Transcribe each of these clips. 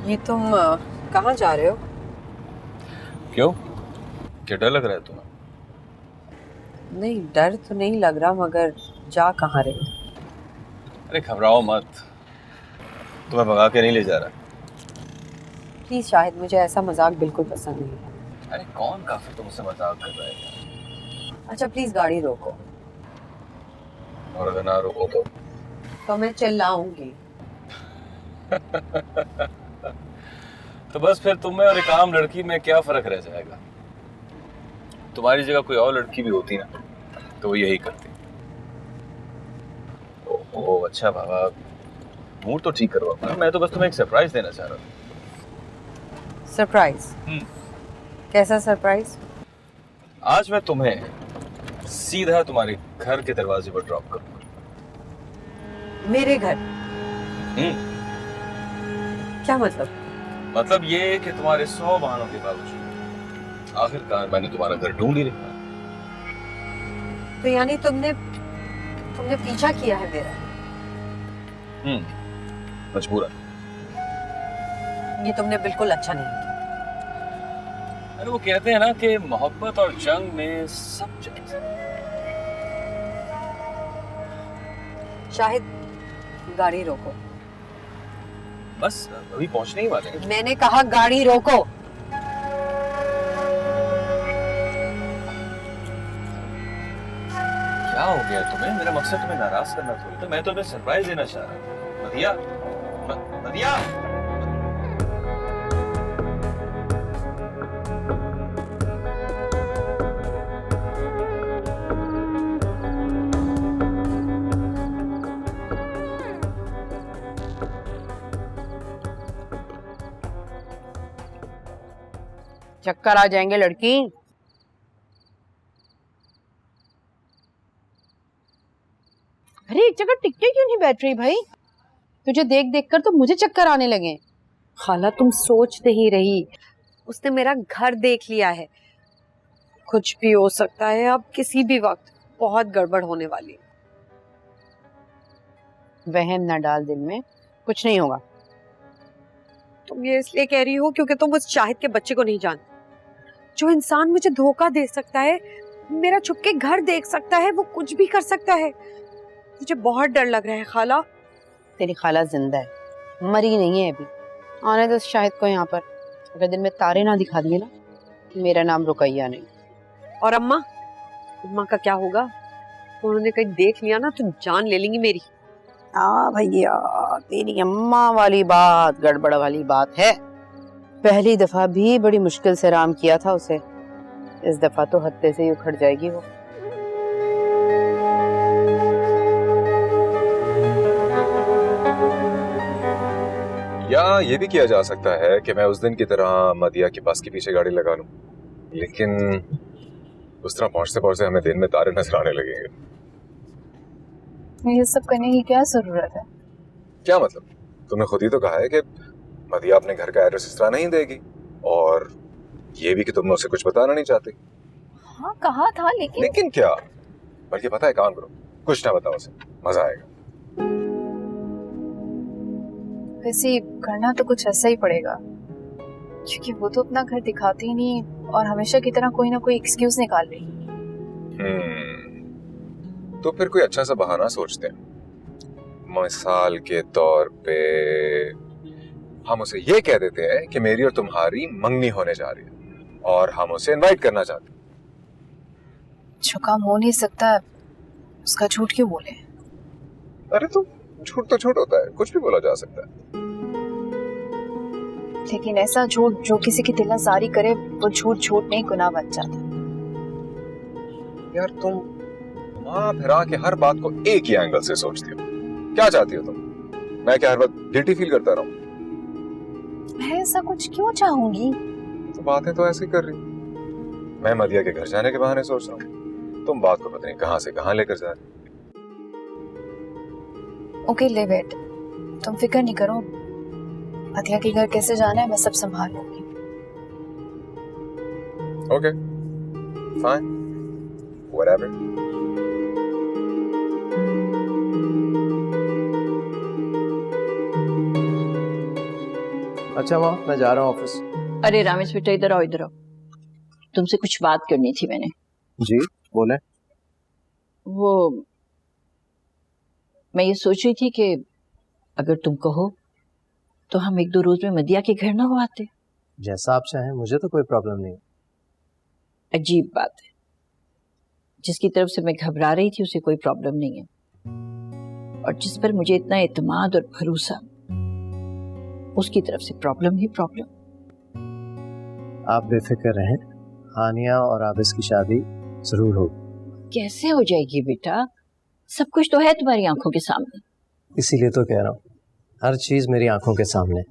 ये तुम कहाँ जा रहे हो? क्यों? क्या डर लग रहा है तुम्हें? नहीं, डर तो नहीं लग रहा, मगर जा कहाँ रहे हो? अरे घबराओ मत, तुम्हें भगा के नहीं ले जा रहा। प्लीज शाहिद, मुझे ऐसा मजाक बिल्कुल पसंद नहीं है। अरे कौन काफिर तुमसे मजाक कर रहा है? अच्छा प्लीज गाड़ी रोको। और अगर ना रोको तो मैं चिल्लाऊंगी। तो बस फिर तुम में और एक आम लड़की में क्या फर्क रह जाएगा? तुम्हारी जगह कोई और लड़की भी होती ना तो वो यही करती। ओ अच्छा बाबा, मूड तो ठीक करवा। मैं तो बस तुम्हें एक सरप्राइज देना चाह रहा था। सरप्राइज? कैसा सरप्राइज? आज मैं तुम्हें सीधा तुम्हारे घर के दरवाजे पर ड्रॉप करूंगा। मेरे घर? क्या मतलब? मतलब ये कि तुम्हारे 100 बहानों के बावजूद आखिरकार मैंने तुम्हारा घर ढूंढ ही निकाला। तो यानी तुमने पीछा किया है मेरा? मजबूरन। ये तुमने बिल्कुल अच्छा नहीं किया। अरे वो कहते हैं ना कि मोहब्बत और जंग में सब जायज है। शाहिद, गाड़ी रोको। बस अभी पहुंचने ही वाले हैं। मैंने कहा गाड़ी रोको। क्या हो गया तुम्हें? मेरा मकसद तुम्हें नाराज करना थोड़ी था, मैं तुम्हें सरप्राइज देना चाह रहा हूँ। मदिया, मदिया। चक्कर आ जाएंगे लड़की। अरे एक जगह टिकटे क्यों नहीं बैठ रही भाई? तुझे देख देख कर तो मुझे चक्कर आने लगे। खाला, तुम सोच नहीं रही। उसने मेरा घर देख लिया है। कुछ भी हो सकता है, अब किसी भी वक्त बहुत गड़बड़ होने वाली है। वहम ना डाल दिल में, कुछ नहीं होगा। तुम ये इसलिए कह रही हो क्योंकि तुम उस शाहिद के बच्चे को नहीं जानती। जो इंसान मुझे धोखा दे सकता है, मेरा छुप के घर देख सकता है, वो कुछ भी कर सकता है। मुझे बहुत डर लग रहा है खाला। तेरी खाला जिंदा है, मरी नहीं है अभी। आने दो शाहिद को यहाँ पर। अगर दिन में तारे ना दिखा दिए ना, मेरा नाम रुकैया नहीं। और अम्मा अम्मा का क्या होगा? उन्होंने कहीं देख लिया ना तो जान ले लेंगी मेरी। भैया, तेरी अम्मा वाली बात गड़बड़ वाली बात है। पहली दफा भी बड़ी मुश्किल से आराम किया था उसे, इस दफा तो हत्ते से ही उखड़ जाएगी वो। या ये भी किया जा सकता है कि मैं उस दिन की तरह मदिया के बस के पीछे गाड़ी लगा लूं, लेकिन उस तरह पहुंचते पहुंचते हमें दिन में तारे नजर आने लगेंगे। ये सब करने की क्या जरूरत है? क्या मतलब? तुमने खुद ही तो कहा है कि मदिया अपने घर का एड्रेस इस तरह नहीं देगी, और ये भी कि तुम उसे कुछ बताना नहीं चाहती। हाँ कहा था, लेकिन क्या? बल्कि पता है, काम करो, कुछ ना बताओ उसे, मजा आएगा। वैसे करना तो कुछ ऐसा ही पड़ेगा, क्योंकि वो तो अपना घर दिखाती ही नहीं और हमेशा की तरह कोई ना कोई एक्सक्यूज निकाल रही। तो फिर कोई अच्छा सा बहाना सोचते हैं। मिसाल के तौर पे हम उसे ये कह देते हैं कि मेरी और तुम्हारी मंगनी होने जा रही है और हम उसे इनवाइट करना चाहते हैं। जो काम हो नहीं सकता उसका झूठ क्यों बोले? अरे तो झूठ तो झूठ होता है, कुछ भी बोला जा सकता है। लेकिन ऐसा झूठ जो किसी की दिल आजारी करे, वो झूठ झूठ नहीं, गुनाह बन जाता। यार तुम वहां फिरा के हर बात को एक ही एंगल से सोचती हो। क्या चाहती हो तुम? मैं क्या हर वक्त गिल्टी फील करता रहूं? मैं ऐसा कुछ क्यों चाहूंगी? तो बातें तो ऐसे ही कर रही। मैं मदिया के घर जाने के बहाने सोच रहा हूँ, तुम बात को पता नहीं कहां से कहां लेकर जा रही। ओके लिव इट, तुम फिक्र नहीं करो। मदिया के घर कैसे जाना है मैं सब संभाल लूंगी। Okay fine, whatever. अच्छा माँ, मैं जा रहा हूँ ऑफिस। अरे रामेश बेटा, इधर आओ इधर आओ। तुमसे कुछ बात करनी थी मैंने। जी बोले। वो मैं ये सोच रही थी कि अगर तुम कहो तो हम 1-2 रोज में मदिया के घर ना हो आते। जैसा आप चाहें, मुझे तो कोई प्रॉब्लम नहीं। अजीब बात है, जिसकी तरफ से मैं घबरा रही थी उसे कोई प्रॉब्लम नहीं है, और जिस पर मुझे इतना एतमाद और भरोसा, उसकी तरफ से प्रॉब्लम ही प्रॉब्लम। आप बेफिक्र रहें, हानिया और आबिस की शादी जरूर होगी। कैसे हो जाएगी बेटा? सब कुछ तो है तुम्हारी आंखों के सामने। इसीलिए तो कह रहा हूँ, हर चीज मेरी आंखों के सामने।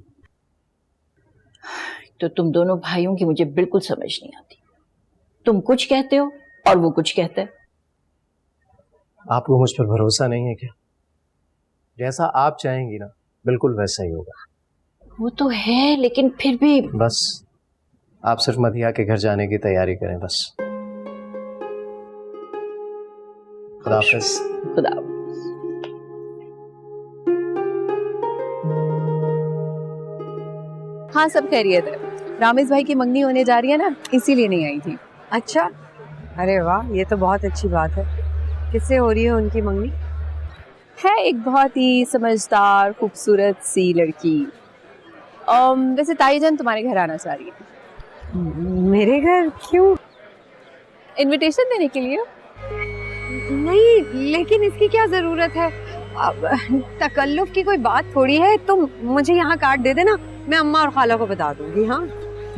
तो तुम दोनों भाइयों की मुझे बिल्कुल समझ नहीं आती। तुम कुछ कहते हो और वो कुछ कहता है। आपको मुझ पर भरोसा नहीं है क्या? जैसा आप चाहेंगी ना, बिल्कुल वैसा ही होगा। वो तो है, लेकिन फिर भी बस आप सिर्फ मदिया के घर जाने की तैयारी करें बस। खुदा हाफिज। खुदा। हाँ, सब खैरियत है। रामेश भाई की मंगनी होने जा रही है ना, इसीलिए नहीं आई थी। अच्छा, अरे वाह, ये तो बहुत अच्छी बात है। किससे हो रही है उनकी मंगनी? है एक बहुत ही समझदार खूबसूरत सी लड़की। वैसे ताईजान तुम्हारे घर आना चाह रही है। मेरे घर क्यों? इनविटेशन देने के लिए। नहीं, लेकिन इसकी क्या जरूरत है? अब तकल्लुफ की कोई बात थोड़ी है। तुम मुझे यहाँ कार्ड दे देना, मैं अम्मा और खाला को बता दूंगी। हाँ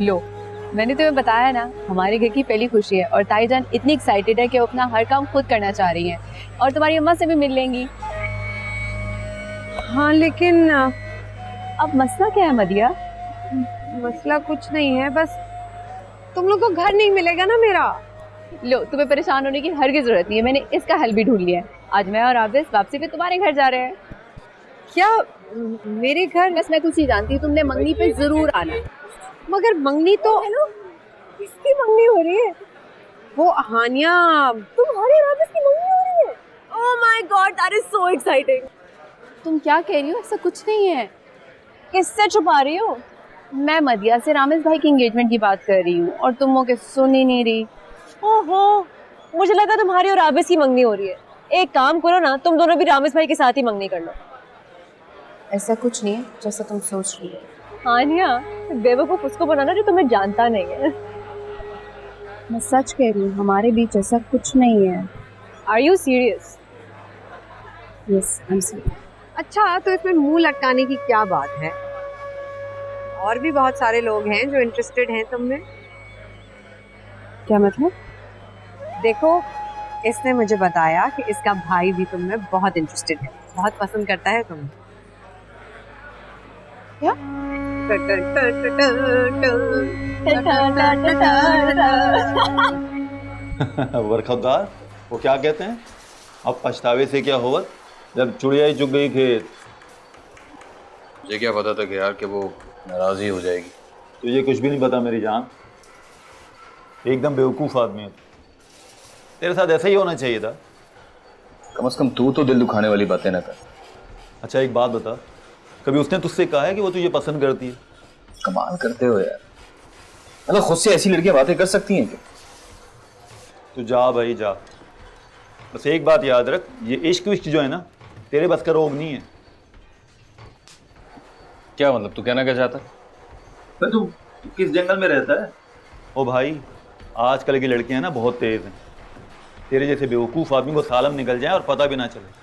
लो, मैंने तुम्हें बताया ना, हमारे घर की पहली खुशी है और ताईजान इतनी एक्साइटेड है कि वो अपना हर काम खुद करना चाह रही है और तुम्हारी अम्मा से भी मिल लेंगी। हाँ, लेकिन अब मसला क्या है मदिया? मसला कुछ नहीं है, बस तुम लोग को घर नहीं मिलेगा ना मेरा। लो, तुम्हें परेशान होने की हरगिज़ जरूरत नहीं है, मैंने इसका हल भी ढूंढ लिया है। आज मैं और आबिस वापसी पे तुम्हारे घर जा रहे हैं। क्या मेरे घर? बस मैं कुछ ही जानती हूँ, तुमने मंगनी पे जरूर आना। मगर मंगनी तो हेलो, किसकी मंगनी हो रही है? वो हानिया। तुम्हारी और आबिस की मंगनी हो रही है? Oh my God, that is so exciting. तुम क्या कह रही हो? ऐसा कुछ नहीं है। किससे छुपा रही हो? मैं मदिया से रामेश भाई की एंगेजमेंट की बात कर रही हूँ और तुम मुझे सुन ही नहीं रही। ओहो, मुझे लगा तुम्हारी और आबिस की मंगनी हो रही है। एक काम करो ना, तुम दोनों भी रामेश भाई के साथ ही मंगनी कर लो। ऐसा कुछ नहीं है जैसा तुम सोच रही हो। हानिया, बेवकूफ उसको बनाना जो तुम्हें जानता नहीं है। मैं सच कह रही हूँ, हमारे बीच ऐसा कुछ नहीं है। Are you serious? Yes, I am serious. अच्छा, तो इसमें मुंह लटकाने की क्या बात है? और भी बहुत सारे लोग हैं जो इंटरेस्टेड हैं तुम में। क्या मतलब? देखो, इसने मुझे बताया कि इसका भाई भी तुम में बहुत इंटरेस्टेड है, बहुत पसंद करता है तुम्हें। क्या? बरखुरदार, वो क्या कहते हैं, अब पछतावे से क्या होगा, जब चुड़िया ही चुग गई खेत। मुझे क्या पता था कि यार कि वो नाराज ही हो जाएगी। तो ये कुछ भी नहीं पता मेरी जान, एकदम बेवकूफ़ आदमी है। तेरे साथ ऐसा ही होना चाहिए था। कम से कम तू तो दिल दुखाने वाली बातें ना कर। अच्छा एक बात बता, कभी उसने तुझसे कहा है कि वो तुझे पसंद करती है? कमाल करते हो यार, मतलब खुद से ऐसी लड़कियां बातें कर सकती हैं क्या? तू जा भाई जा, बस एक बात याद रख, ये इश्क विश्क जो है ना, तेरे बस का रोग नहीं है। क्या मतलब, तू कहना क्या चाहता? तू किस जंगल में रहता है? ओ भाई, आजकल की लड़कियां ना बहुत तेज हैं। तेरे जैसे बेवकूफ़ आदमी को सालम निकल जाए और पता भी ना चले।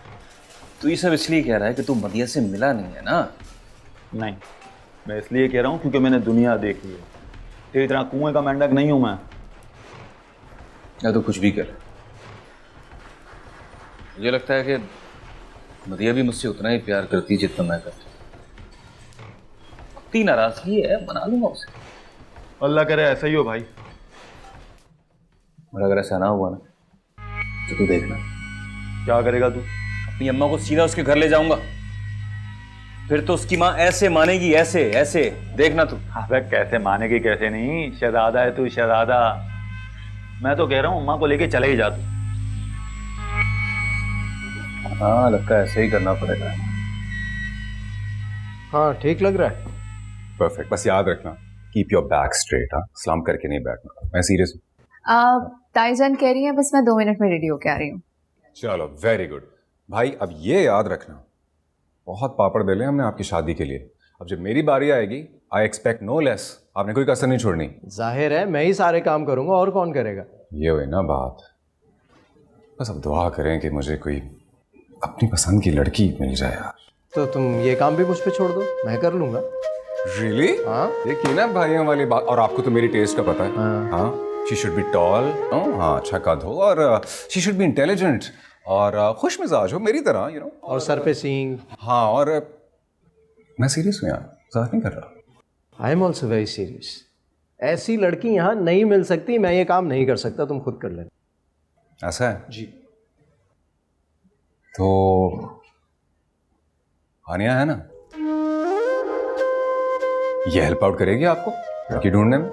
तू ये सब इसलिए कह रहा है कि तू मदिया से मिला नहीं है ना? नहीं, मैं इसलिए कह रहा हूँ क्योंकि मैंने दुनिया देखी है। तेरी तरह कुएं का मेंढक नहीं हूं मैं। या तो कुछ भी कर, मुझे लगता है कि मदिया भी मुझसे उतना ही प्यार करती है जितना मैं करती हूँ। इतनी नाराजगी है, मना लूंगा उसे। अल्लाह करे ऐसा ही हो भाई। और अगर ऐसा ना हुआ ना, तो तू देखना क्या करेगा तू? अपनी अम्मा को सीधा उसके घर ले जाऊंगा, फिर तो उसकी माँ ऐसे मानेगी, ऐसे ऐसे, देखना तू। अबे कैसे मानेगी कैसे नहीं, शहजादा है तू, शहजादा। मैं तो कह रहा हूँ अम्मा को लेके चले ही जा तू। हाँ, लगता है ऐसे ही करना पड़ेगा। हाँ ठीक लग रहा है। परफेक्ट। बस याद रखना, कीप योर बैक स्ट्रेट। हाँ, स्लम करके नहीं बैठना। मैं सीरियस हूँ। ताईजान कह रही है बस मैं 2 मिनट में रेडी होके आ रही हूँ। चलो, वेरी गुड भाई। अब ये याद रखना, बहुत पापड़ बेले हमने आपकी शादी के लिए। अब जब मेरी बारी आएगी, आई एक्सपेक्ट नो लेस। आपने कोई कसर नहीं छोड़नी। जाहिर है मैं ही सारे काम करूंगा, और कौन करेगा? ये हुई ना बात। बस अब दुआ करें कि मुझे कोई अपनी पसंद की लड़की मिल जाए यार। तो तुम ये काम भी मुझ पे छोड़ दो, मैं कर लूंगा। रियली? हाँ, ये की ना भाइयों वाली बात। और आपको तो मेरी टेस्ट का पता है। हाँ। हाँ, शी शुड बी टॉल। हाँ, अच्छा कद हो, और शी शुड बी इंटेलिजेंट, और खुश मिजाज हो मेरी तरह, यू नो। और सर पे सींग। हाँ, और मैं सीरियस हूँ यार, मजाक नहीं कर रहा। I am also very serious. ऐसी लड़की यहाँ नहीं मिल सकती। मैं ये काम नहीं कर सकता, तुम खुद कर लेना। ऐसा है जी। तो हानिया है ना, ये हेल्प आउट करेगी आपको लड़की ढूंढने में।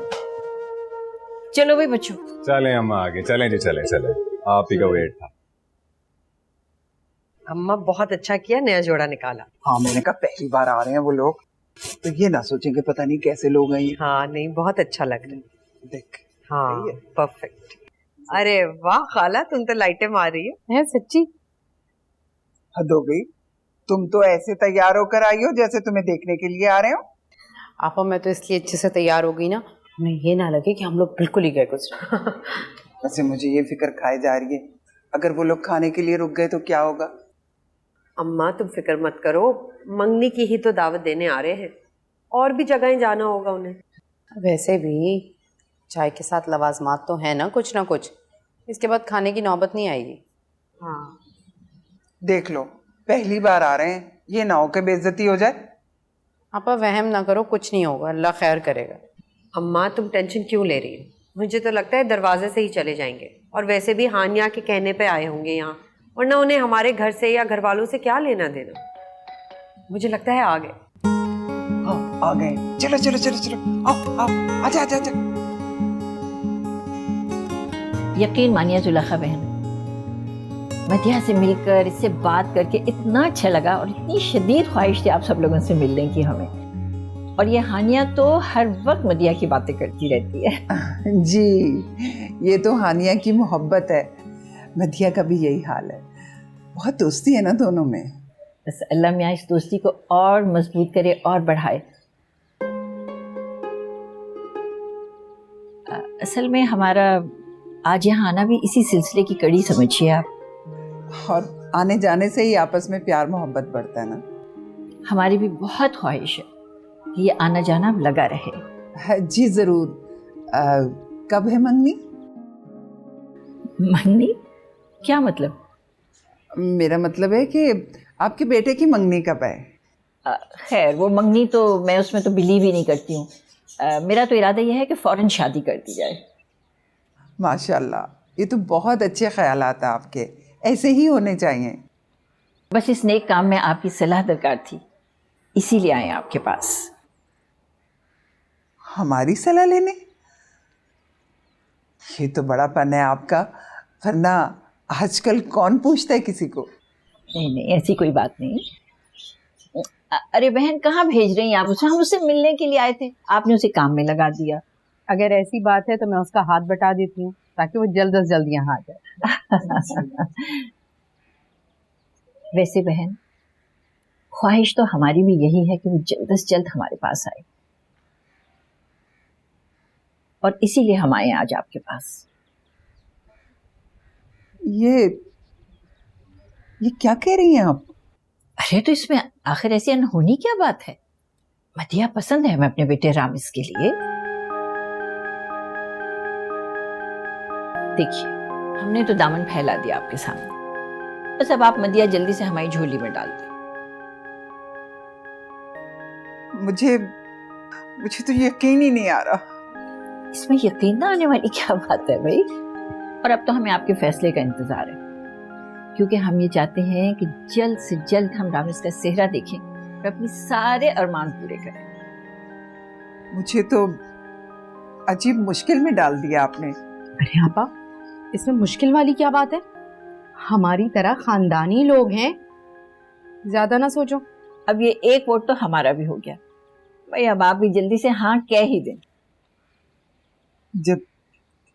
चलो भाई बच्चों। चलें अम्मा, आगे चलें जी, चलें चलें। आप ही का वेट था। अम्मा बहुत अच्छा किया, नया जोड़ा निकाला। हाँ, मैंने कहा पहली बार आ रहे हैं वो लोग, तो ये ना सोचेंगे पता नहीं कैसे लोग हैं ये। हाँ नहीं, बहुत अच्छा लग रहा है। देख, हाँ परफेक्ट। अरे वाह खाला, तुम तो लाइटें मार रही हो। है सच्ची? हद हो गई। तुम तो ऐसे तैयार होकर आई हो जैसे तुम्हें देखने के लिए आ रहे हो। आपा मैं तो इसलिए अच्छे से तैयार हो गई ना, हमें ये ना लगे कि हम लोग बिल्कुल ही गए कुछ। वैसे मुझे ये फिक्र खाई जा रही है, अगर वो लोग खाने के लिए रुक गए तो क्या होगा? अम्मा तुम फिक्र मत करो, मंगनी की ही तो दावत देने आ रहे हैं, और भी जगहें जाना होगा उन्हें। वैसे भी चाय के साथ लवाजमात तो है ना कुछ, इसके बाद खाने की नौबत नहीं आएगी। हाँ देख लो, पहली बार आ रहे हैं, ये ना हो के बेइज्जती हो जाए। आपा वहम ना करो, कुछ नहीं होगा, अल्लाह खैर करेगा। अम्मा तुम टेंशन क्यों ले रही हो? मुझे तो लगता है दरवाजे से ही चले जाएंगे, और वैसे भी हानिया के कहने पे आए होंगे यहाँ, वरना उन्हें हमारे घर से या घर वालों से क्या लेना देना। मुझे लगता है आ गए। हाँ, आ गए। चलो चलो चलो चलो, आओ आओ, आजा आजा आजा। यकीन मानिए जुलेखा बहन, मदिया से मिलकर इससे बात करके इतना अच्छा लगा, और इतनी शदीद ख्वाहिश थी आप सब लोगों से मिलने की हमें। और ये हानिया तो हर वक्त मदिया की बातें करती रहती है। जी, ये तो हानिया की मोहब्बत है। मदिया का भी यही हाल है, बहुत दोस्ती है ना दोनों में। बस अल्लाह मियाँ इस दोस्ती को और मजबूत करे और बढ़ाए। असल में हमारा आज यहाँ आना भी इसी सिलसिले की कड़ी समझिए आप। और आने जाने से ही आपस में प्यार मोहब्बत बढ़ता है ना। हमारी भी बहुत ख्वाहिश है कि ये आना जाना अब लगा रहे। जी जरूर। कब है मंगनी? मंगनी? क्या मतलब? मेरा मतलब है कि आपके बेटे की मंगनी कब है? खैर वो मंगनी तो मैं उसमें तो बिलीव ही नहीं करती हूँ। मेरा तो इरादा यह है कि फ़ौरन शादी कर दी जाए। माशाल्लाह, ये तो बहुत अच्छे ख्यालात हैं आपके, ऐसे ही होने चाहिए। बस इस नेक काम में आपकी सलाह दरकार थी, इसीलिए आए आपके पास। हमारी सलाह लेने? ये तो बड़ा पन है आपका, वरना आजकल कौन पूछता है किसी को। नहीं नहीं, ऐसी कोई बात नहीं। अरे बहन, कहाँ भेज रही हैं आप उसे? हम उससे मिलने के लिए आए थे, आपने उसे काम में लगा दिया। अगर ऐसी बात है तो मैं उसका हाथ बटा देती हूँ ताकि वो जल्द से जल्द यहाँ आ जाए। वैसे बहन, ख्वाहिश तो हमारी भी यही है कि वो जल्द से जल्द हमारे पास आए, और इसीलिए हम आए आज आपके पास। ये क्या कह रही हैं आप? अरे तो इसमें आखिर ऐसी अनहोनी क्या बात है? मदिया पसंद है हमें अपने बेटे रामिस के लिए। देखिए, हमने तो दामन फैला दिया आपके सामने, बस अब आप मदिया जल्दी से हमारी झोली में डाल दें। मुझे तो यकीन ही नहीं आ रहा। इसमें यकीन ना आने वाली क्या बात है भाई? और अब तो हमें आपके फैसले का इंतजार है, क्योंकि हम ये चाहते हैं कि जल्द से जल्द हम रामिस का सेहरा देखें और अपने सारे अरमान पूरे करें। मुझे तो अजीब मुश्किल में डाल दिया आपने। अरे आपा, इसमें मुश्किल वाली क्या बात है? हमारी तरह खानदानी लोग हैं, ज्यादा ना सोचो। अब ये एक वोट तो हमारा भी हो गया, भाई अब आप भी जल्दी से हाँ कह ही दें। जब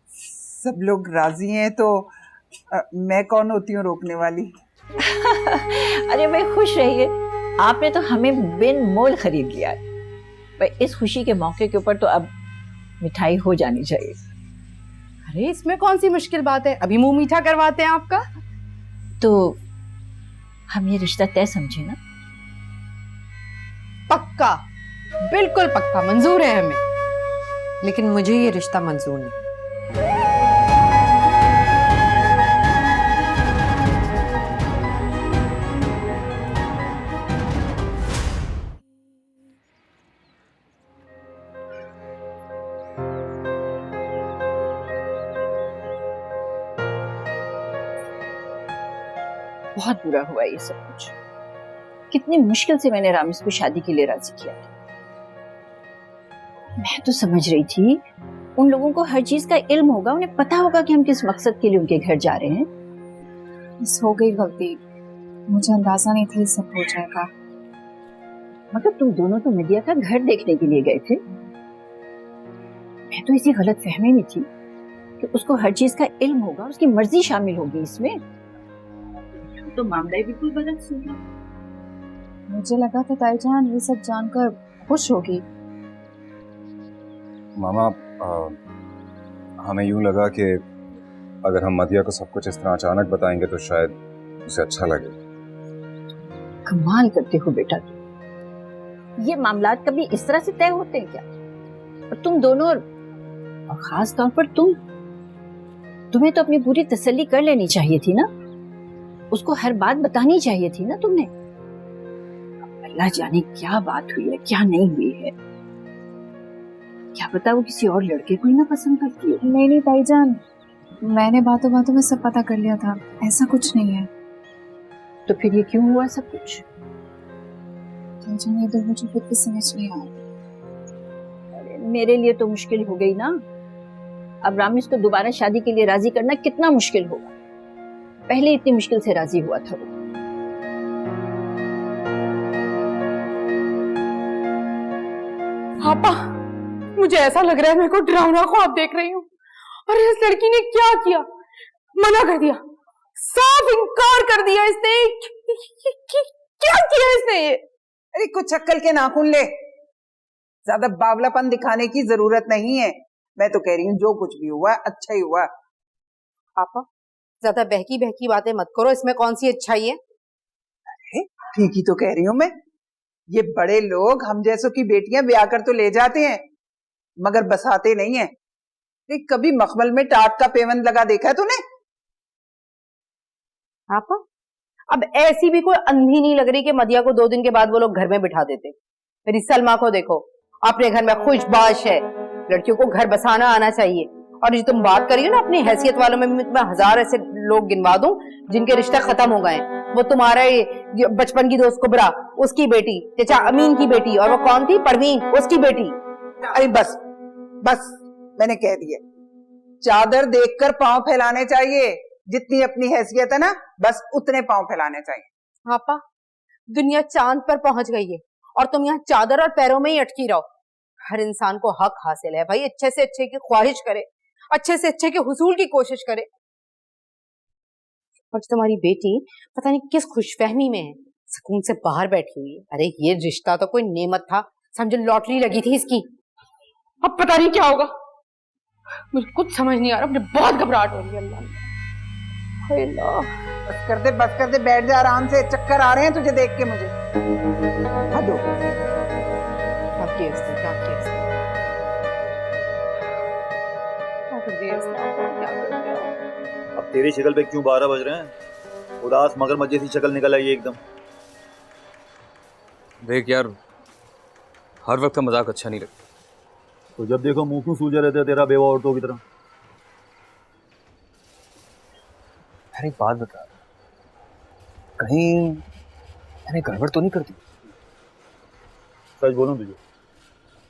सब लोग राजी हैं तो मैं कौन होती हूँ रोकने वाली। अरे भाई खुश रहिए, आपने तो हमें बिन मोल खरीद लिया है। भाई इस खुशी के मौके के ऊपर तो अब मिठाई हो जानी चाहिए। अरे इसमें कौन सी मुश्किल बात है, अभी मुंह मीठा करवाते हैं आपका। तो हम ये रिश्ता तय समझे ना? पक्का, बिल्कुल पक्का, मंजूर है हमें। लेकिन मुझे ये रिश्ता मंजूर नहीं। बहुत बुरा हुआ ये सब कुछ। कितनी मुश्किल से मैंने रामेश को शादी के लिए राजी किया था। मैं तो समझ रही थी उन लोगों को हर चीज का इल्म होगा, उन्हें पता होगा कि हम किस मकसद के लिए उनके घर जा रहे हैं। बस हो गई गलती, मुझे अंदाजा नहीं था ये सब हो जाएगा। मतलब तुम दोनों तो मदिया का घर देखने के लिए गए थे। मैं तो इसी गलत फहमी में थी कि उसको हर चीज का इल्म होगा, उसकी मर्जी शामिल होगी इसमें। तो मामला ही बिल्कुल गलत सुना। मुझे लगा था ताईजान ये सब जानकर खुश होगी। मामा हमें यूं लगा कि अगर हम मदिया को सब कुछ इस तरह अचानक बताएंगे तो शायद उसे अच्छा लगे। कमाल करते हो बेटा तुम। ये मामला कभी इस तरह से तय होते हैं क्या? और तुम दोनों, और खास तौर पर तुम्हें तो अपनी पूरी तसल्ली कर लेनी चाहिए थी ना। उसको हर बात बतानी चाहिए थी ना तुमने। अल्लाह जाने क्या बात हुई है, क्या नहीं हुई है। क्या पता वो किसी और लड़के को ही ना पसंद करती है। नहीं ताईजान, मैंने बातों बातों में सब पता कर लिया था, ऐसा कुछ नहीं है। तो फिर ये क्यों हुआ सब कुछ? ताईजान ये तो मुझे खुद भी समझ नहीं आ रहा। अरे मेरे लिए तो मुश्किल हो गई ना। अब रामेश को दोबारा शादी के लिए राजी करना कितना मुश्किल होगा। पहले इतनी मुश्किल से राजी हुआ था वो। पापा, मुझे ऐसा लग रहा है मेरे को डरावना ख्वाब देख रही हूँ। और इस लड़की ने क्या किया? मना कर दिया, साफ इनकार कर दिया इसने। क्या किया इसने ये? अरे कुछ अक्ल के नाखून ले, ज्यादा बावलापन दिखाने की जरूरत नहीं है। मैं तो कह रही हूँ जो कुछ भी हुआ अच्छा ही हुआ। पापा ज्यादा बहकी बहकी बातें मत करो, इसमें कौन सी अच्छाई है? अरे ठीक ही तो कह रही हूँ मैं। ये बड़े लोग हम जैसों की बेटियां ब्याह कर तो ले जाते हैं मगर बसाते नहीं है। कभी मखमल में टाट का पेवन लगा देखा है तूने? पापा अब ऐसी भी कोई अंधी नहीं लग रही कि मदिया को 2 दिन के बाद वो लोग घर में बिठा देते। मेरी सलमा को देखो, अपने घर में खुशबाश है। लड़कियों को घर बसाना आना चाहिए। और जो तुम बात करी हो ना अपनी हैसियत वालों में, मैं 1000 ऐसे लोग गिनवा दूं जिनके रिश्ते खत्म हो गए। वो तुम्हारा बचपन की दोस्त कुबरा, उसकी बेटी, चाचा अमीन की बेटी, और वो कौन थी, परवीन, उसकी बेटी। अरे बस बस, मैंने कह दिया। चादर देखकर पांव फैलाने चाहिए। जितनी अपनी हैसियत है ना, बस उतने पांव फैलाने चाहिए। पापा दुनिया चांद पर पहुंच गई है और तुम यहाँ चादर और पैरों में ही अटकी रहो। हर इंसान को हक हासिल है भाई, अच्छे से अच्छे की ख्वाहिश करे, अच्छे से अच्छे के हुसूल की कोशिश करे। और तुम्हारी बेटी पता नहीं किस खुशफहमी में है, सुकून से बाहर बैठी हुई है। अरे ये रिश्ता तो कोई नेमत था, समझो लॉटरी लगी थी इसकी। अब पता नहीं क्या होगा, मुझे कुछ समझ नहीं आ रहा। मुझे बहुत घबराहट हो रही है। अल्लाह बस कर दे, बैठ जा आराम से। चक्कर आ रहे हैं तुझे देख के मुझे। हदो अब तेरी शक्ल पे क्यों 12 बज रहे हैं? उदास मगरमच्छ जैसी शक्ल निकल आई एकदम। देख यार, हर वक्त का मजाक अच्छा नहीं लगता। तो जब देखो मुंह क्यों सूजा रहता है तेरा बेवा औरतों की तरह? यार एक बात बता, कहीं मैंने गड़बड़ तो नहीं कर दी? सच बोलूं तुझे?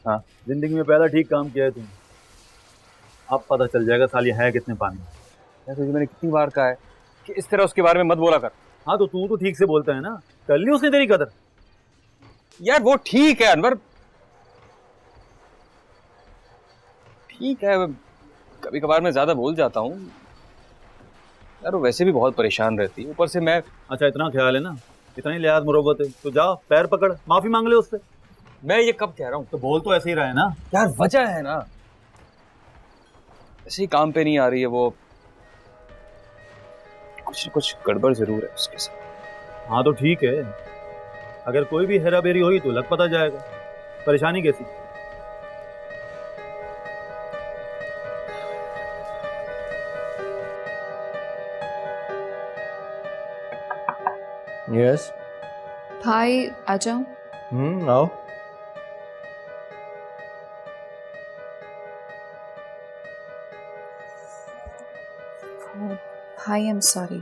हाँ, जिंदगी में पहला ठीक काम किया है तुमने। अब पता चल जाएगा साली है कितने पानी। यार तुझे मैंने कितनी बार कहा है कि इस तरह उसके बारे में मत बोला कर। हाँ तो तू तो ठीक से बोलता है ना, कर ली उसने तेरी कदर। यार वो ठीक है अनवर, ठीक है, कभी कभार मैं ज्यादा बोल जाता हूँ यार, वो वैसे भी बहुत परेशान रहती है, ऊपर से मैं। अच्छा इतना ख्याल है ना, इतना ही लिहाज मुरब्बत है तो जा पैर पकड़ माफी मांग ले उससे। मैं ये कब कह रहा हूँ? तो बोल तो ऐसे ही रहा है ना यार वजह है ना, ऐसे ही काम पे नहीं आ रही है वो, कुछ न कुछ गड़बड़ जरूर है उसके साथ। हाँ तो ठीक है, अगर कोई भी हेरा फेरी हुई तो लग पता जाएगा, परेशानी कैसी। यस। भाई आ जाओ। आओ। भाई आई एम सॉरी,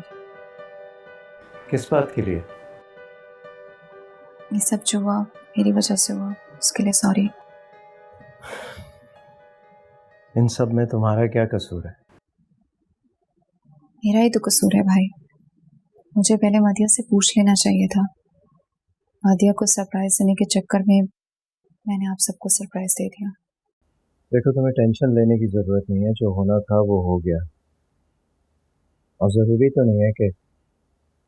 किस बात के लिए? ये सब जो हुआ मेरी वजह से हुआ, उसके लिए सॉरी। इन सब में तुम्हारा क्या कसूर है? मेरा ही तो कसूर है भाई, मुझे पहले मदिया से पूछ लेना चाहिए था। मदिया को सरप्राइज देने के चक्कर में मैंने आप सबको सरप्राइज दे दिया। देखो, तुम्हें टेंशन लेने की जरूरत नहीं है, जो होना था वो हो गया। और जरूरी तो नहीं है कि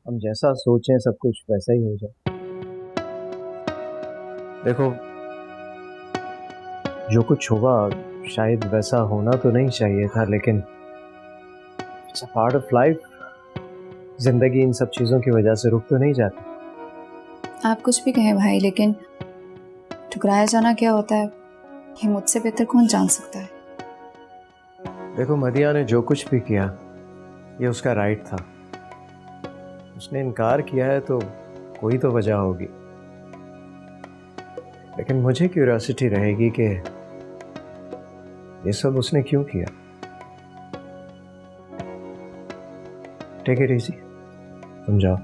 हम जैसा सोचें सब कुछ वैसा ही हो जाए। देखो, जो कुछ हुआ शायद वैसा होना तो नहीं चाहिए था, लेकिन it's a part of life. जिंदगी इन सब चीजों की वजह से रुक तो नहीं जाती। आप कुछ भी कहें भाई, लेकिन ठुकराया जाना क्या होता है ये मुझसे बेहतर कौन जान सकता है। देखो, मदिया ने जो कुछ भी किया ये उसका राइट था। उसने इनकार किया है तो कोई तो वजह होगी, लेकिन मुझे क्यूरियोसिटी रहेगी कि ये सब उसने क्यों किया। टेक इट इजी, तुम जाओ।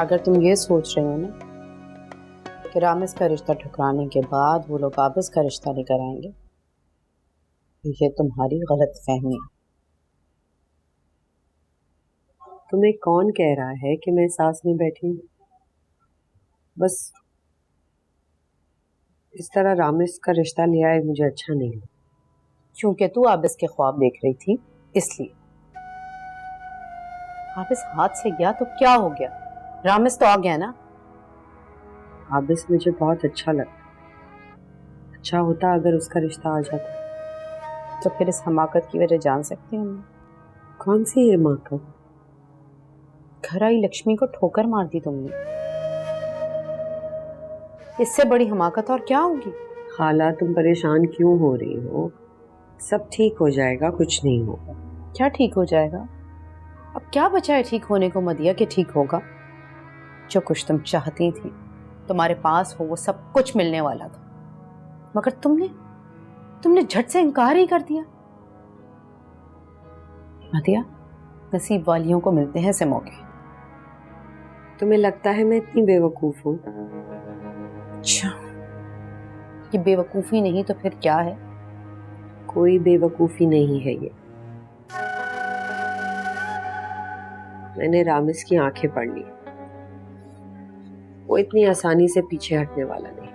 अगर तुम ये सोच रहे हो ना कि रामिस का रिश्ता ठुकराने के बाद वो लोग आबिस का रिश्ता लेकर आएंगे, तो ये तुम्हारी गलत फहमी है। तुम्हें कौन कह रहा है कि मैं सास में बैठी हूँ? बस इस तरह रामिस का रिश्ता ले आए मुझे अच्छा नहीं लगा। क्योंकि तू आबिस के ख्वाब देख रही थी इसलिए। आबिस हाथ से गया तो क्या हो गया, रामिस तो आ गया ना। आबिस मुझे बहुत अच्छा लगता, अच्छा होता अगर उसका रिश्ता आ जाता। तो फिर इस हमाकत की वजह जान सकते हैं हम। कौन सी है हमाकत? घर आई लक्ष्मी को ठोकर मार दी तुमने, इससे बड़ी हमाकत और क्या होगी। खाला तुम परेशान क्यों हो रही हो? सब ठीक हो जाएगा, कुछ नहीं होगा। क्या ठीक हो जाएगा? अब क्या बचा है ठीक होने को मदिया के ठीक होगा? जो कुछ तुम चाहती थी तुम्हारे पास हो वो सब कुछ मिलने वाला था, मगर तुमने झट से इनकार ही कर दिया। मदिया, नसीब वालियों को मिलते हैं ऐसे मौके। तुम्हें लगता है मैं इतनी बेवकूफ हूँ? अच्छा, ये बेवकूफी नहीं तो फिर क्या है? कोई बेवकूफी नहीं है ये। मैंने रामिस की आंखें पढ़ ली, वो इतनी आसानी से पीछे हटने वाला नहीं।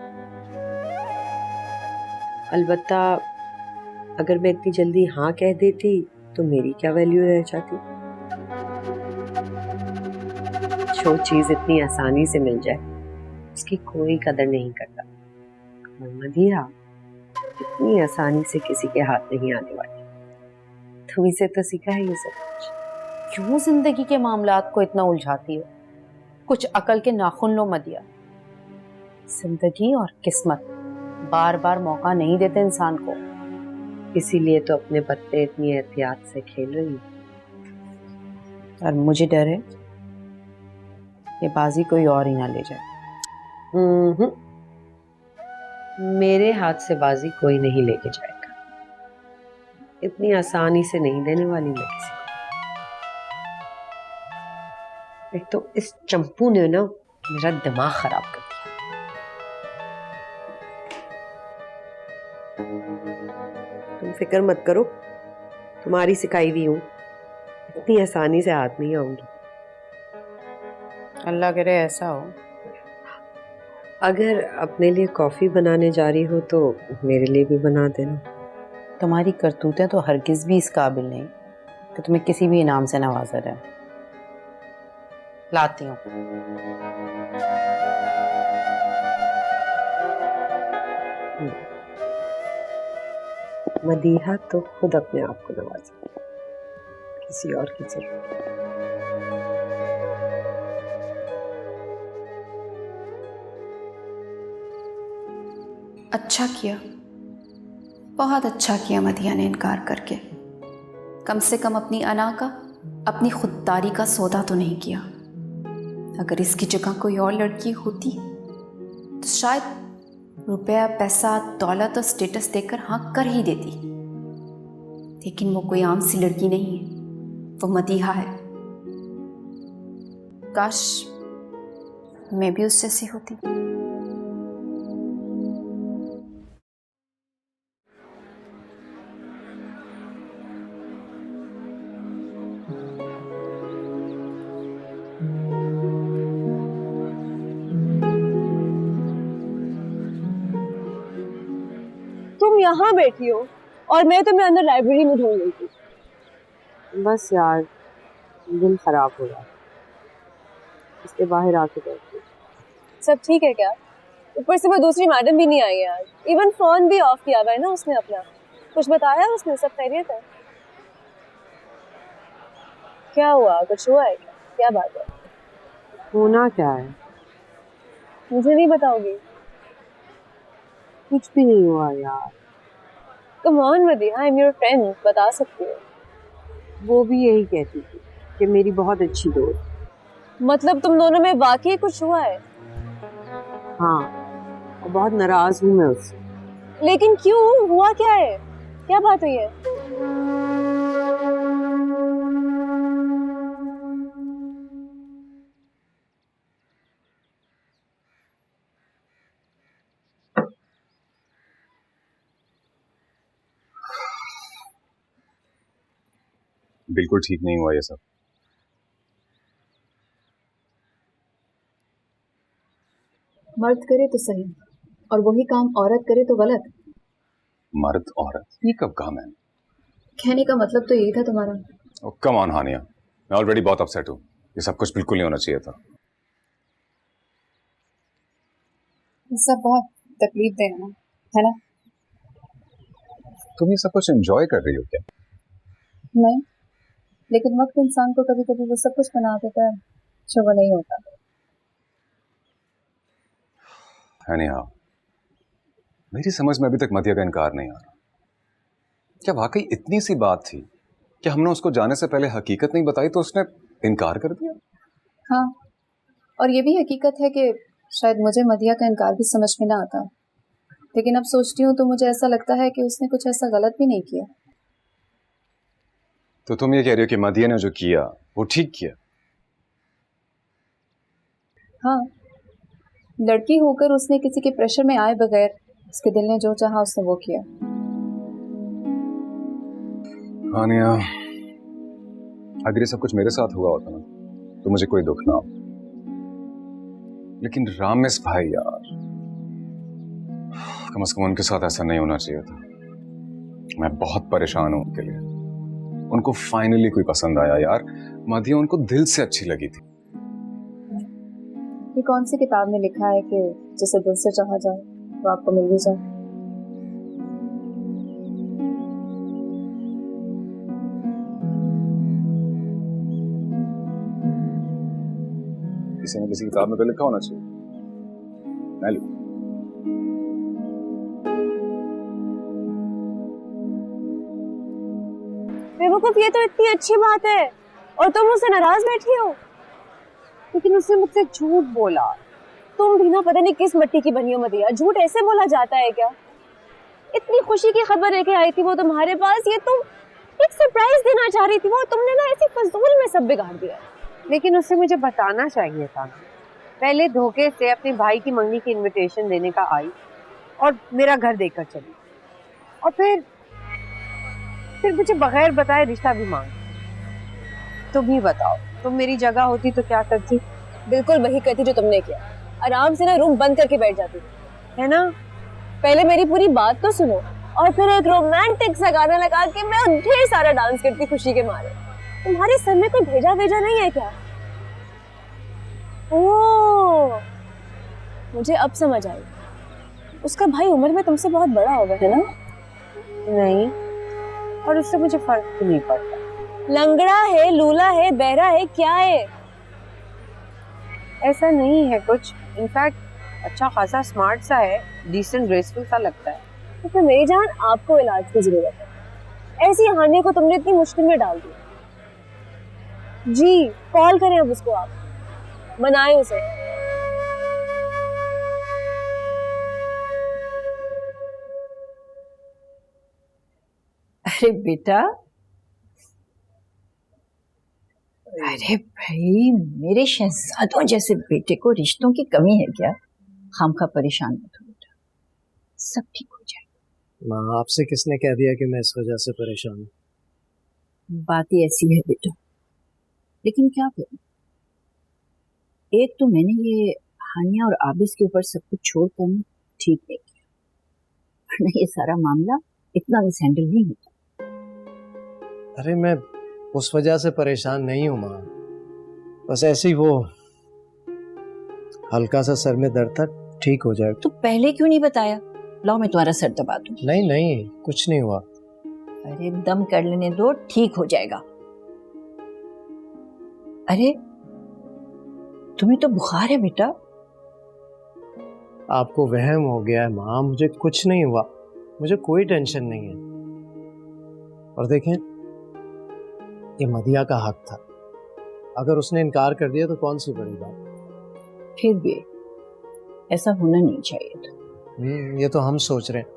अलबत्ता अगर मैं इतनी जल्दी हाँ कह देती तो मेरी क्या वैल्यू रह जाती। जो चीज इतनी आसानी से मिल जाए उसकी कोई कदर नहीं करता। और मदिया इतनी आसानी से किसी के हाथ नहीं आने वाली। तुम इसे तो सीखा है ये सब कुछ। क्यों जिंदगी के मामलात को इतना उलझाती हो? कुछ अकल के नाखून लो मदिया। जिंदगी और किस्मत बार बार मौका नहीं देते इंसान को, इसीलिए तो अपने पत्ते इतनी एहतियात से खेल रही हूँ। और मुझे डर है ये बाजी कोई और ही ना ले जाए। मेरे हाथ से बाजी कोई नहीं लेके जाएगा। इतनी आसानी से नहीं देने वाली मैं किसी को। एक तो इस चंपू ने ना मेरा दिमाग खराब कर दिया। तुम फिक्र मत करो, तुम्हारी सिखाई हुई हूँ, इतनी आसानी से हाथ नहीं आऊंगी। अल्लाह करे ऐसा हो। अगर अपने लिए कॉफी बनाने जा रही हो तो मेरे लिए भी बना देना। तुम्हारी करतूतें तो हरगिज भी इस काबिल नहीं कि तुम्हें किसी भी इनाम से नवाजा जाए। लाती हूँ। मदीहा तो खुद अपने आप को नवाजे, किसी और की जरूरत। अच्छा किया, बहुत अच्छा किया मदिया ने इनकार करके। कम से कम अपनी अना का, अपनी खुददारी का सौदा तो नहीं किया। अगर इसकी जगह कोई और लड़की होती तो शायद रुपया, पैसा, दौलत और स्टेटस देकर हाँ कर ही देती। लेकिन वो कोई आम सी लड़की नहीं है, वो मदीहा है। काश मैं भी उस जैसी होती। तुम यहाँ बैठी हो और मैं तुम्हें अंदर लाइब्रेरी में ढूंढ रही थी। बस यार, दिल खराब हो रहा है, इसके बाहर आके बैठी। सब ठीक है क्या? ऊपर से वो दूसरी मैडम भी नहीं आई है आज। इवन फोन भी ऑफ किया हुआ है ना उसने अपना। कुछ बताया उसने? सब खैरियत है? क्या हुआ? कुछ हुआ है क्या? क्या बात है? होना क्या है? मुझे नहीं बताओगी? कुछ भी नहीं हुआ यार। Come on Madiha, I am your friend, बता सकती हो। वो भी यही कहती थी कि मेरी बहुत अच्छी दोस्त। मतलब तुम दोनों में वाकई कुछ हुआ है? हाँ, और बहुत नाराज हूँ मैं उससे। लेकिन क्यों? हुआ क्या है? क्या बात हुई है? बिल्कुल ठीक नहीं हुआ ये सब। मर्द करे तो सही और वही काम औरत करे तो गलत। मर्द औरत, ये कब कहा मैंने? कहने का मतलब तो यही था तुम्हारा। कम ऑन हानिया, मैं ऑलरेडी बहुत अपसेट हूँ। ये सब कुछ बिल्कुल नहीं होना चाहिए था। ये सब बहुत तकलीफ देना है ना? तुम ये सब कुछ एंजॉय कर रही हो क्या? नहीं, लेकिन वक्त इंसान को कभी कभी वो सब कुछ बना देता है जो वो नहीं होता। हानिया, मेरी समझ में अभी तक मदिया का इनकार नहीं आ रहा। क्या वाकई इतनी सी बात थी कि हमने उसको जाने से पहले हकीकत नहीं बताई तो उसने इनकार कर दिया? हाँ, और ये भी हकीकत है कि शायद मुझे मदिया का इनकार भी समझ में ना आता, लेकिन अब सोचती हूँ तो मुझे ऐसा लगता है कि उसने कुछ ऐसा गलत भी नहीं किया। तो तुम ये कह रही हो कि मदिया ने जो किया वो ठीक किया? हाँ, लड़की होकर उसने किसी के प्रेशर में आए बगैर उसके दिल ने जो चाहा उसने वो किया। हानिया, अगर ये सब कुछ मेरे साथ हुआ होता ना तो मुझे कोई दुख ना हो, लेकिन रामेश भाई यार, कम से कम उनके साथ ऐसा नहीं होना चाहिए था। मैं बहुत परेशान हूं उनके लिए। उनको फाइनली कोई पसंद आया यार। मदिया उनको दिल से अच्छी लगी थी। ये कौन सी किताब में लिखा है कि जिसे दिल से चाहा जाए वो आपको मिल भी जाए? किसी न किसी किताब में तो लिखा होना चाहिए। मैं लिखूं? बेवकूफ, ये तो इतनी अच्छी बात है और तुम उससे नाराज बैठी हो। लेकिन उसने मुझसे झूठ बोला। तुम भी ना पता नहीं किस मिट्टी की बनी हो मदिया, झूठ ऐसे बोला जाता है क्या? इतनी खुशी की खबर लेके आई थी वो तुम्हारे पास, ये तुम एक सरप्राइज देना चाह रही थी वो, तुमने ना ऐसे फजूल में सब बिगाड़ दिया। लेकिन उससे मुझे बताना चाहिए था। पहले धोखे से अपने भाई की मंगनी की इनविटेशन देने का आई और मेरा घर देकर चली, और फिर मुझे बगैर बताए रिश्ता भी मांगा। तुम ही बताओ, तुम मेरी जगह होती तो क्या करती? बिल्कुल वही करती जो तुमने किया, आराम से ना रूम बंद करके बैठ जाती, है ना? पहले मेरी पूरी बात तो सुनो, और फिर एक रोमांटिक सा गाना लगा के मैं ढेर सारा डांस करती खुशी के मारे। तुम्हारे सर में कोई भेजा नहीं है क्या? ओह, मुझे अब समझ आई, उसका भाई उम्र में तुमसे बहुत बड़ा होगा, है ना? नहीं, और उससे मुझे फर्क नहीं पड़ता। लंगड़ा है, लूला है, बहरा है, क्या है? ऐसा नहीं है कुछ, इनफैक्ट अच्छा खासा स्मार्ट सा है, डिसेंट ग्रेसफुल सा लगता है। तो फिर मेरी जान, आपको इलाज की जरूरत है। ऐसी हानि को तुमने इतनी मुश्किल में डाल दिया। जी, कॉल करें अब उसको, आप मनाएं उसे। अरे बेटा, अरे भाई, मेरे शहजादों जैसे बेटे को रिश्तों की कमी है क्या? खामखा परेशान मत हो बेटा, सब ठीक हो जाएगा। माँ, आपसे किसने कह दिया कि मैं इस वजह से परेशान हूँ? बात ही ऐसी है बेटा, लेकिन क्या करूं? एक तो मैंने ये हानिया और आबिस के ऊपर सब कुछ छोड़ करना ठीक नहीं किया, वरना ये सारा मामला इतना मिसहैंडल नहीं होता। अरे मैं उस वजह से परेशान नहीं हूँ माँ, बस ऐसे ही वो हल्का सा सर में दर्द था, ठीक हो जाएगा। तो पहले क्यों नहीं बताया? लाओ मैं तुम्हारा सर दबा दूं। नहीं नहीं, कुछ नहीं हुआ। अरे दम कर लेने दो, ठीक हो जाएगा। अरे तुम्हें तो बुखार है बेटा। आपको वहम हो गया है माँ, मुझे कुछ नहीं हुआ, मुझे कोई टेंशन नहीं है। और देखें, ये मदिया का हक था, अगर उसने इनकार कर दिया तो कौन सी बड़ी बात। फिर भी ऐसा होना नहीं चाहिए था। ये तो हम सोच रहे हैं,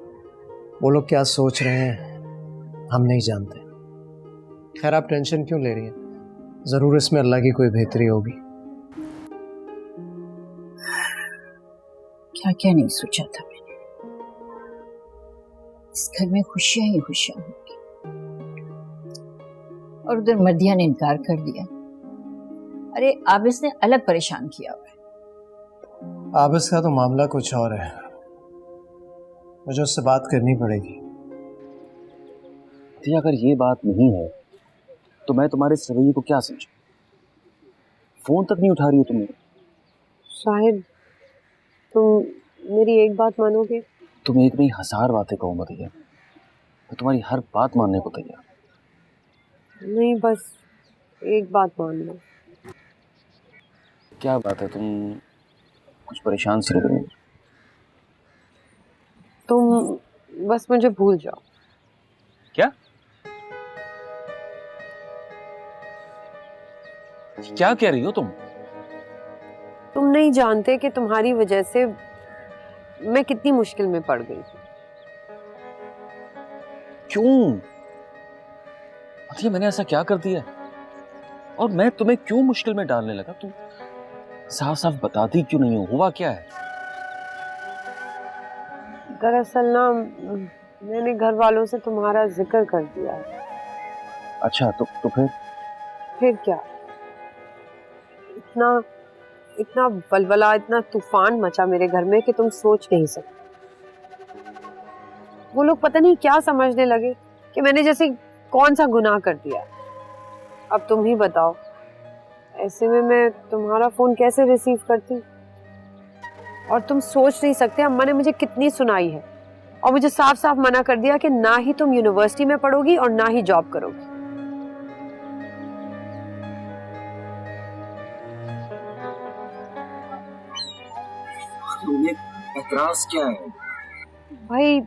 वो लोग क्या सोच रहे हैं हम नहीं जानते। खैर, आप टेंशन क्यों ले रही हैं? जरूर इसमें अल्लाह की कोई बेहतरी होगी। क्या क्या नहीं सोचा था मैंने। इस घर में खुशियां ही खुशियां होंगी, और उधर मदिया ने इनकार कर दिया। अरे आबिस ने अलग परेशान किया हुआ है। आबिस का तो मामला कुछ और है, मुझे उससे बात करनी पड़ेगी। थी, अगर ये बात नहीं है तो मैं तुम्हारे इस रवैये को क्या समझूं? फोन तक नहीं उठा रही हो तुम। साहिब, तुम मेरी एक बात मानोगे? तुम एक नहीं 1000 बातें कहो मदिया, मैं तुम्हारी हर बात मानने को तैयार। नहीं, बस एक बात मान लो। क्या बात है? तुम कुछ परेशान सी लग रही हो। तुम बस मुझे भूल जाओ। क्या क्या कह रही हो तुम? तुम नहीं जानते कि तुम्हारी वजह से मैं कितनी मुश्किल में पड़ गई। क्यों? मैंने ऐसा क्या कर दिया और मैं तुम्हें क्यों मुश्किल में डालने लगा? तुम साफ साफ बताती क्यों नहीं हो? हुआ क्या है? दरअसल ना, मैंने घर वालों से तुम्हारा जिक्र कर दिया है। अच्छा, तो फिर क्या? इतना बलबला, इतना तूफान मचा मेरे घर में कि तुम सोच नहीं सकते। वो लोग पता नहीं क्या समझने लगे कि मैंने जैसे कौन सा गुनाह कर दिया। अब तुम ही बताओ, ऐसे में मैं तुम्हारा फोन कैसे रिसीव करती? और तुम सोच नहीं सकते अम्मा ने मुझे कितनी सुनाई है, और मुझे साफ साफ मना कर दिया कि ना ही तुम यूनिवर्सिटी में पढ़ोगी और ना ही जॉब करोगी। एतराज क्या है? भाई,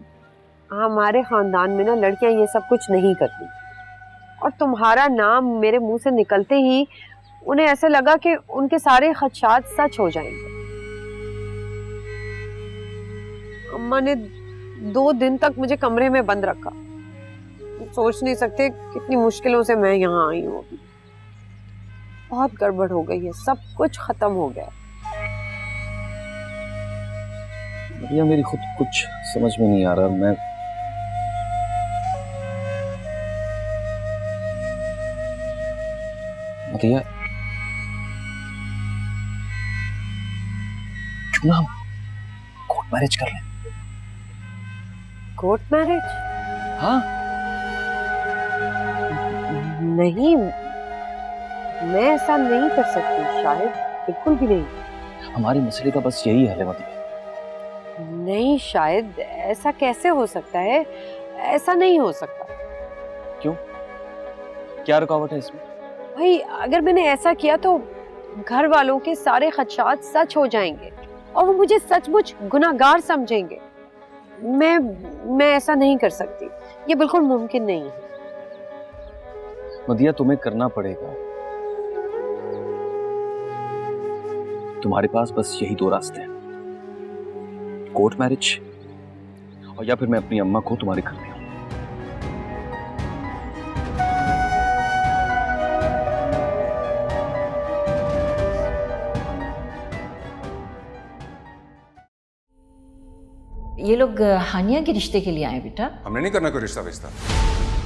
हमारे खानदान में ना लड़कियां ये सब कुछ नहीं करती, और तुम्हारा नाम मेरे मुंह से निकलते ही उन्हें ऐसे लगा कि उनके सारे खदशात सच हो जाएंगे। अम्मा ने 2 दिन तक मुझे कमरे में बंद रखा। सोच नहीं सकते कितनी मुश्किलों से मैं यहाँ आई हूँ। बहुत गड़बड़ हो गई है, सब कुछ खत्म हो गया। मदिया मेरी खुद कुछ समझ में नहीं आ रहा। मैं मदिया क्यों ना हम कोर्ट मैरिज कर लें? Court marriage? हाँ। नहीं, मैं ऐसा नहीं कर सकती, शायद बिल्कुल भी नहीं। हमारी मसले का बस यही हल है मदिया। नहीं शायद, ऐसा कैसे हो सकता है? ऐसा नहीं हो सकता। क्यों? क्या रुकावट है इसमें? भाई अगर मैंने ऐसा किया तो घर वालों के सारे खदशात सच हो जाएंगे और वो मुझे सचमुच गुनाहगार समझेंगे। मैं ऐसा नहीं कर सकती, ये बिल्कुल मुमकिन नहीं है। मदिया तुम्हें करना पड़ेगा। तुम्हारे पास बस यही 2 रास्ते हैं, कोर्ट मैरिज और या फिर मैं अपनी अम्मा को तुम्हारे घर ले आऊं। ये लोग हानिया के रिश्ते के लिए आए बेटा। हमने नहीं करना कोई रिश्ता विश्ता।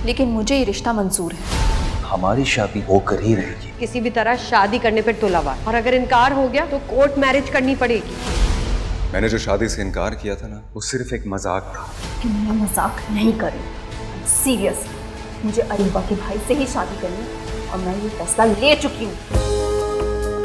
लेकिन मुझे ये रिश्ता मंजूर है। हमारी शादी होकर ही रहेगी। किसी भी तरह शादी करने पर तुलावार, और अगर इनकार हो गया तो कोर्ट मैरिज करनी पड़ेगी। मैंने जो शादी से इनकार किया था ना, वो सिर्फ एक मजाक था। कि मैं मजाक नहीं कर रही, सीरियस। मुझे अरीबा के भाई से ही शादी करनी है और मैं ये फैसला ले चुकी हूँ।